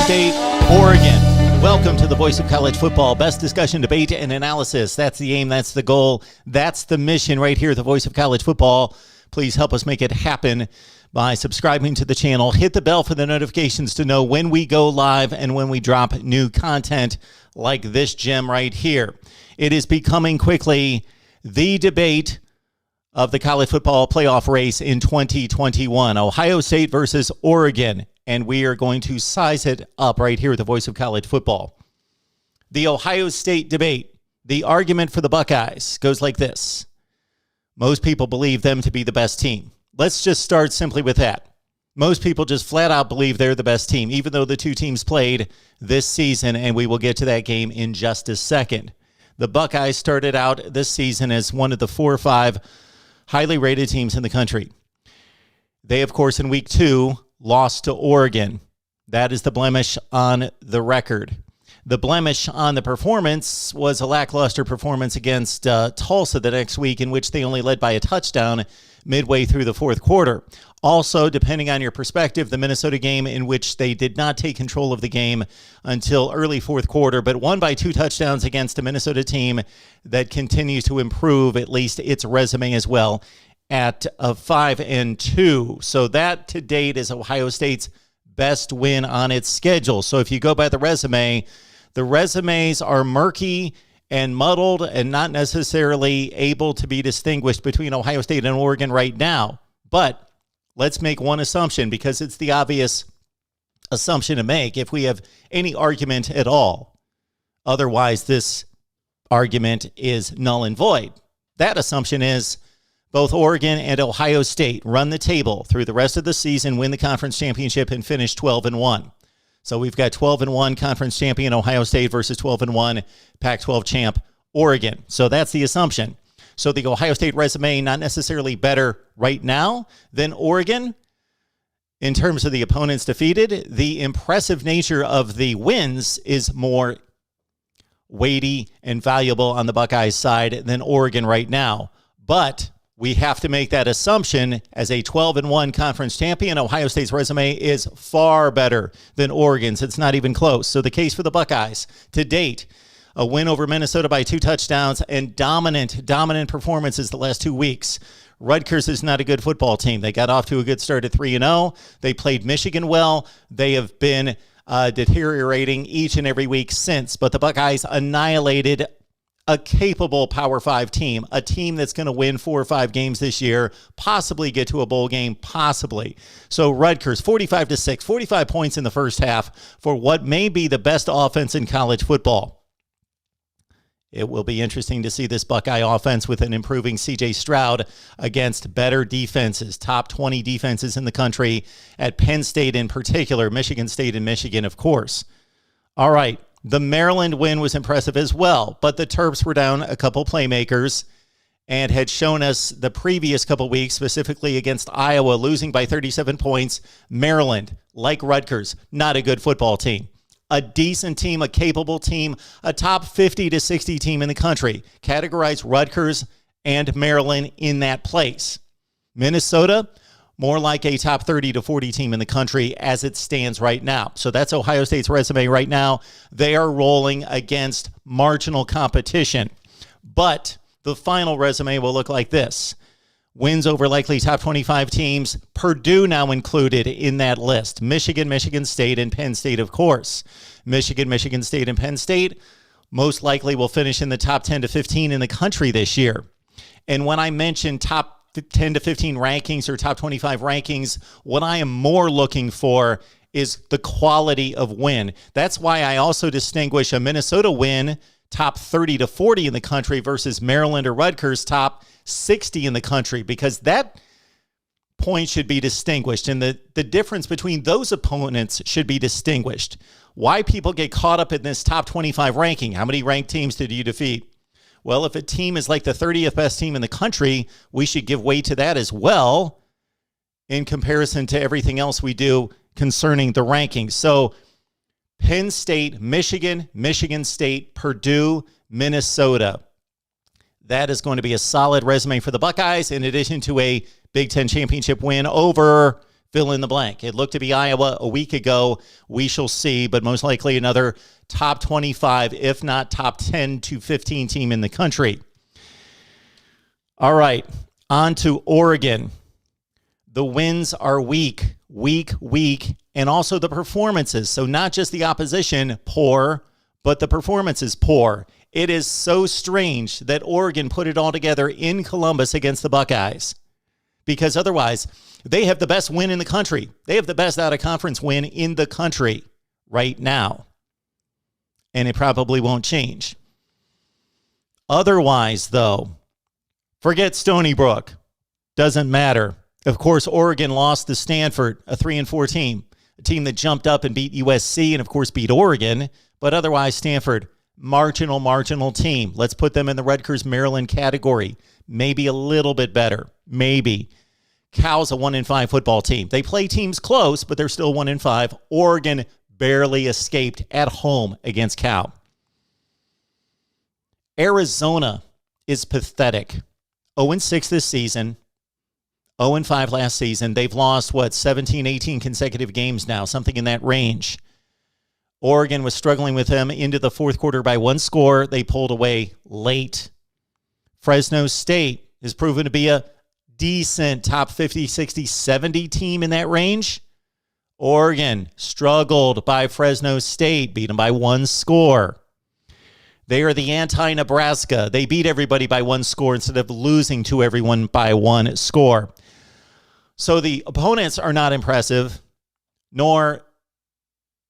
State, Oregon. Welcome to the Voice of College Football. Best discussion, debate, and analysis. That's the aim. That's the goal. That's the mission right here at the Voice of College Football. Please help us make it happen by subscribing to the channel. Hit the bell for the notifications to know when we go live and when we drop new content like this gem right here. It is becoming quickly the debate of the college football playoff race in 2021. Ohio State versus Oregon. And we are going to size it up right here at the Voice of College Football. The Ohio State debate, the argument for the Buckeyes goes like this. Most people believe them to be the best team. Let's just start simply with that. Most people just flat out believe they're the best team, even though the two teams played this season, and we will get to that game in just a second. The Buckeyes started out this season as one of the 4 or 5 highly rated teams in the country. They, of course, in week 2, lost to Oregon. That is the blemish on the record. The blemish on the performance was a lackluster performance against Tulsa the next week, in which they only led by a touchdown midway through the fourth quarter. Also, depending on your perspective, the Minnesota game, in which they did not take control of the game until early fourth quarter, but won by 2 touchdowns against a Minnesota team that continues to improve at least its resume as well at 5-2. So that to date is Ohio State's best win on its schedule. So if you go by the resume, the resumes are murky and muddled and not necessarily able to be distinguished between Ohio State and Oregon right now. But let's make one assumption, because it's the obvious assumption to make if we have any argument at all. Otherwise, this argument is null and void. That assumption is both Oregon and Ohio State run the table through the rest of the season, win the conference championship, and finish 12-1. So we've got 12-1 conference champion Ohio State versus 12-1 Pac-12 champ Oregon. So that's the assumption. So the Ohio State resume not necessarily better right now than Oregon in terms of the opponents defeated. The impressive nature of the wins is more weighty and valuable on the Buckeyes side than Oregon right now. But we have to make that assumption as a 12-1 conference champion. Ohio State's resume is far better than Oregon's. It's not even close. So the case for the Buckeyes to date, a win over Minnesota by 2 touchdowns and dominant performances the last 2 weeks. Rutgers is not a good football team. They got off to a good start at 3-0. They played Michigan well. They have been deteriorating each and every week since. But the Buckeyes annihilated a capable Power 5 team, a team that's going to win 4 or 5 games this year, possibly get to a bowl game, possibly. So Rutgers, 45-6, 45 points in the first half for what may be the best offense in college football. It will be interesting to see this Buckeye offense with an improving C.J. Stroud against better defenses, top 20 defenses in the country at Penn State in particular, Michigan State and Michigan, of course. All right. The Maryland win was impressive as well, but the Terps were down a couple playmakers and had shown us the previous couple weeks, specifically against Iowa, losing by 37 points. Maryland, like Rutgers, not a good football team. A decent team, a capable team, a top 50 to 60 team in the country. Categorize Rutgers and Maryland in that place. Minnesota, more like a top 30 to 40 team in the country as it stands right now. So that's Ohio State's resume right now. They are rolling against marginal competition. But the final resume will look like this. Wins over likely top 25 teams. Purdue now included in that list. Michigan, Michigan State, and Penn State, of course. Michigan, Michigan State, and Penn State most likely will finish in the top 10 to 15 in the country this year. And when I mention top 10 to 15 rankings or top 25 rankings, what I am more looking for is the quality of win. That's why I also distinguish a Minnesota win top 30 to 40 in the country versus Maryland or Rutgers top 60 in the country, because that point should be distinguished and the difference between those opponents should be distinguished. Why people get caught up in this top 25 ranking? How many ranked teams did you defeat? Well, if a team is like the 30th best team in the country, we should give weight to that as well in comparison to everything else we do concerning the rankings. So Penn State, Michigan, Michigan State, Purdue, Minnesota. That is going to be a solid resume for the Buckeyes in addition to a Big Ten championship win over fill in the blank. It looked to be Iowa a week ago. We shall see, but most likely another top 25, if not top 10 to 15 team in the country. All right, on to Oregon. The wins are weak, and also the performances. So not just the opposition poor, but the performances poor. It is so strange that Oregon put it all together in Columbus against the Buckeyes, because otherwise they have the best win in the country. They have the best out-of-conference win in the country right now, and it probably won't change. Otherwise, though, forget Stony Brook. Doesn't matter. Of course, Oregon lost to Stanford, a 3-4 team, a team that jumped up and beat USC and, of course, beat Oregon. But otherwise, Stanford, marginal team. Let's put them in the Rutgers, Maryland category. Maybe a little bit better. Maybe. Cal's a 1-5 football team. They play teams close, but they're still 1-5. Oregon barely escaped at home against Cal. Arizona is pathetic. 0-6 this season. 0-5 last season. They've lost, 17, 18 consecutive games now, something in that range. Oregon was struggling with them into the fourth quarter by 1 score. They pulled away late. Fresno State has proven to be a decent top 50, 60, 70 team in that range. Oregon struggled by Fresno State, beat them by 1 score. They are the anti-Nebraska. They beat everybody by 1 score instead of losing to everyone by 1 score. So the opponents are not impressive, nor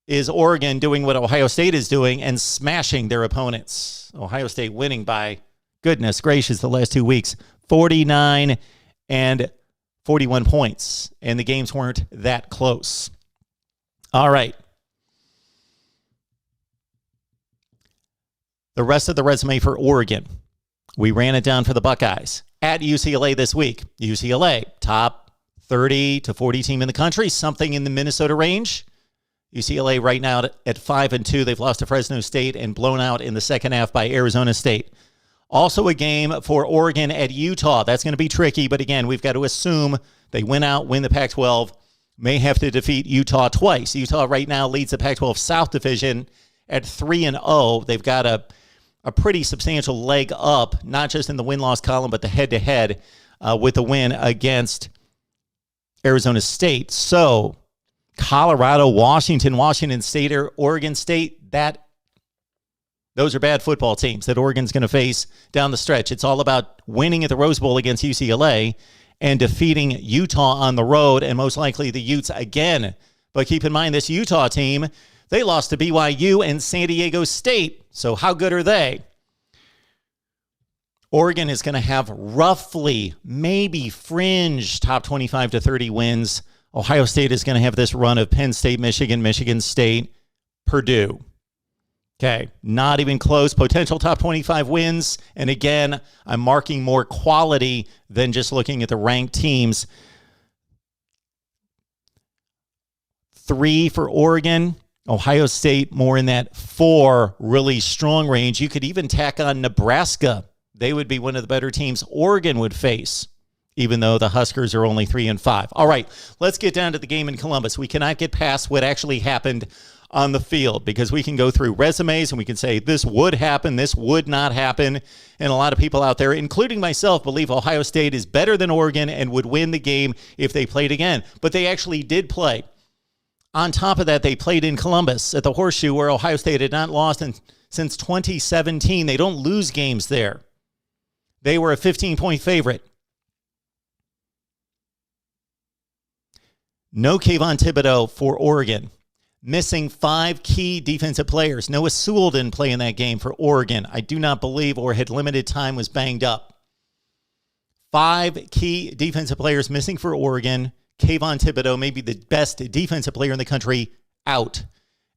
is Oregon doing what Ohio State is doing and smashing their opponents. Ohio State winning by, goodness gracious, the last 2 weeks, 49 and 41 points. And the games weren't that close. All right. The rest of the resume for Oregon. We ran it down for the Buckeyes. At UCLA this week. UCLA, top 30 to 40 team in the country, something in the Minnesota range. UCLA right now at 5-2. They've lost to Fresno State and blown out in the second half by Arizona State. Also a game for Oregon at Utah. That's going to be tricky, but again, we've got to assume they win the Pac-12, may have to defeat Utah twice. Utah right now leads the Pac-12 South Division at 3-0. They've got a pretty substantial leg up, not just in the win-loss column, but the head-to-head with the win against Arizona State. So Colorado, Washington State, or Oregon State, those are bad football teams that Oregon's going to face down the stretch. It's all about winning at the Rose Bowl against UCLA and defeating Utah on the road, and most likely the Utes again. But keep in mind, this Utah team, they lost to BYU and San Diego State. So how good are they? Oregon is going to have roughly, maybe fringe top 25 to 30 wins. Ohio State is going to have this run of Penn State, Michigan State, Purdue. Okay, not even close. Potential top 25 wins. And again, I'm marking more quality than just looking at the ranked teams. 3 for Oregon. Ohio State more in that 4 really strong range. You could even tack on Nebraska. They would be one of the better teams Oregon would face, even though the Huskers are only 3-5. All right, let's get down to the game in Columbus. We cannot get past what actually happened on the field, because we can go through resumes and we can say this would happen, this would not happen. And a lot of people out there, including myself, believe Ohio State is better than Oregon and would win the game if they played again. But they actually did play. On top of that, they played in Columbus at the Horseshoe, where Ohio State had not lost since 2017. They don't lose games there. They were a 15-point favorite. No Kayvon Thibodeau for Oregon. Missing 5 key defensive players. Noah Sewell didn't play in that game for Oregon. I do not believe, or had limited time, was banged up. 5 key defensive players missing for Oregon. Kayvon Thibodeau, maybe the best defensive player in the country, out.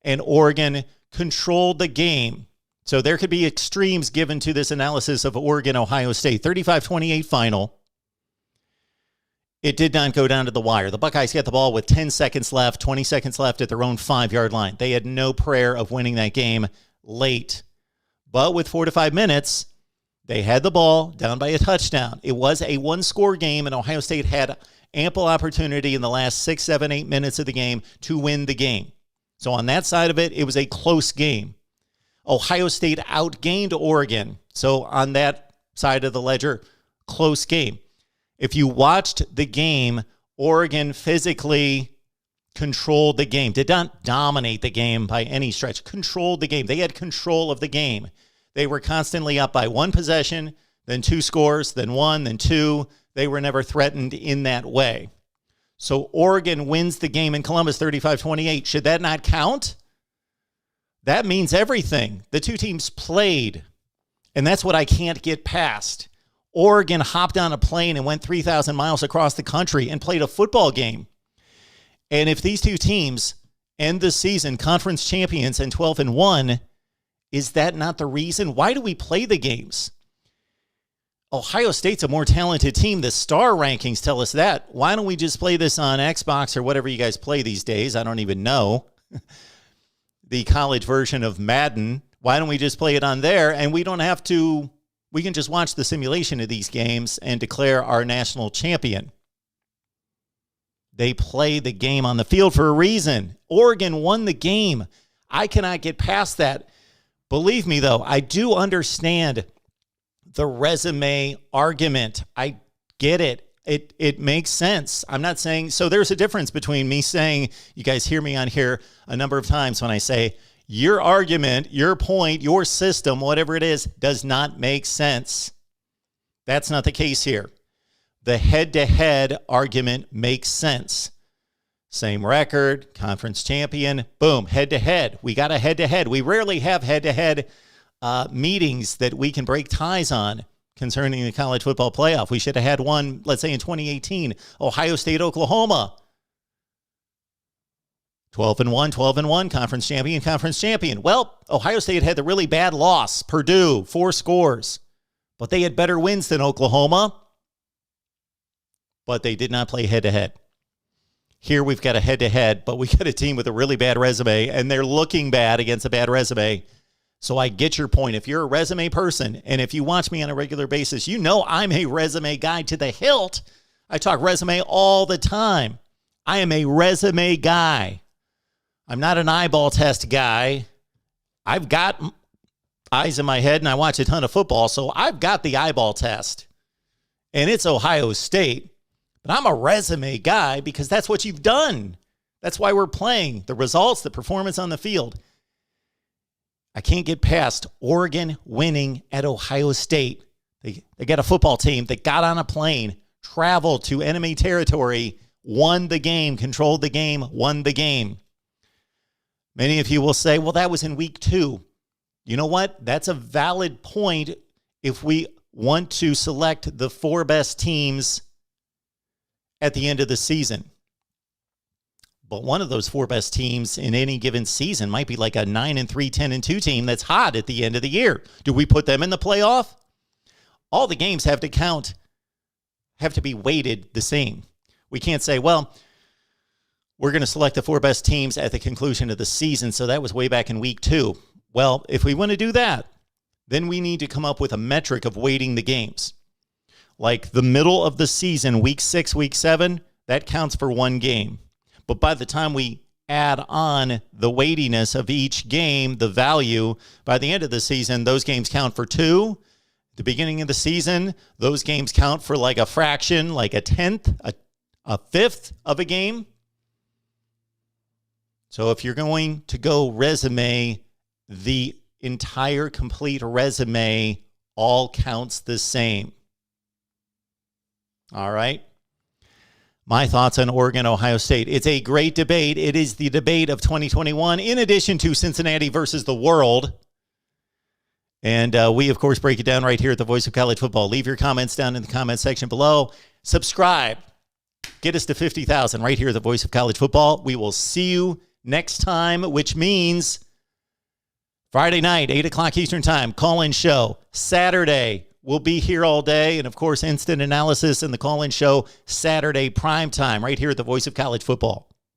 And Oregon controlled the game. So there could be extremes given to this analysis of Oregon-Ohio State. 35-28 final. It did not go down to the wire. The Buckeyes get the ball with 10 seconds left, 20 seconds left at their own 5-yard line. They had no prayer of winning that game late. But with 4 to 5 minutes, they had the ball down by a touchdown. It was a 1-score game, and Ohio State had ample opportunity in the last 6, 7, 8 minutes of the game to win the game. So on that side of it, it was a close game. Ohio State outgained Oregon. So on that side of the ledger, close game. If you watched the game, Oregon physically controlled the game, did not dominate the game by any stretch, controlled the game. They had control of the game. They were constantly up by one possession, then 2 scores, then 1, then 2. They were never threatened in that way. So Oregon wins the game in Columbus 35-28. Should that not count? That means everything. The two teams played, and that's what I can't get past. Oregon hopped on a plane and went 3,000 miles across the country and played a football game. And if these two teams end the season conference champions and 12-1, is that not the reason? Why do we play the games? Ohio State's a more talented team. The star rankings tell us that. Why don't we just play this on Xbox or whatever you guys play these days? I don't even know. The college version of Madden. Why don't we just play it on there? And we don't have to, we can just watch the simulation of these games and declare our national champion. They play the game on the field for a reason. Oregon won the game. I cannot get past that. Believe me, though, I do understand the resume argument. I get it. It makes sense. I'm not saying, so there's a difference between me saying, you guys hear me on here a number of times when I say, your argument, your point, your system, whatever it is, does not make sense. That's not the case here. The head-to-head argument makes sense. Same record, conference champion, boom, head-to-head. We got a head-to-head. We rarely have head-to-head meetings that we can break ties on concerning the college football playoff. We should have had one, let's say in 2018, Ohio State, Oklahoma. 12-1, 12-1, conference champion. Well, Ohio State had the really bad loss, Purdue, 4 scores. But they had better wins than Oklahoma. But they did not play head-to-head. Here we've got a head-to-head, but we got a team with a really bad resume, and they're looking bad against a bad resume. So I get your point. If you're a resume person, and if you watch me on a regular basis, you know I'm a resume guy to the hilt. I talk resume all the time. I am a resume guy. I'm not an eyeball test guy. I've got eyes in my head, and I watch a ton of football, so I've got the eyeball test. And it's Ohio State. But I'm a resume guy because that's what you've done. That's why we're playing. The results, the performance on the field. I can't get past Oregon winning at Ohio State. They got a football team that got on a plane, traveled to enemy territory, won the game, controlled the game, won the game. Many of you will say, well, that was in week 2. You know what? That's a valid point if we want to select the 4 best teams at the end of the season. But one of those 4 best teams in any given season might be like a 9-3, 10-2 team that's hot at the end of the year. Do we put them in the playoff? All the games have to count, have to be weighted the same. We can't say, well, we're going to select the 4 best teams at the conclusion of the season, so that was way back in week 2. Well, if we want to do that, then we need to come up with a metric of weighting the games. Like the middle of the season, week 6, week 7, that counts for 1 game. But by the time we add on the weightiness of each game, the value, by the end of the season, those games count for 2. At the beginning of the season, those games count for like a fraction, like a 10th, a 5th of a game. So if you're going to go resume, the entire complete resume all counts the same. All right. My thoughts on Oregon, Ohio State. It's a great debate. It is the debate of 2021, in addition to Cincinnati versus the world. And we, of course, break it down right here at the Voice of College Football. Leave your comments down in the comment section below. Subscribe. Get us to 50,000 right here at the Voice of College Football. We will see you next time, which means Friday night, 8 o'clock Eastern Time, call-in show. Saturday, we'll be here all day. And, of course, instant analysis and the call-in show Saturday prime time right here at the Voice of College Football.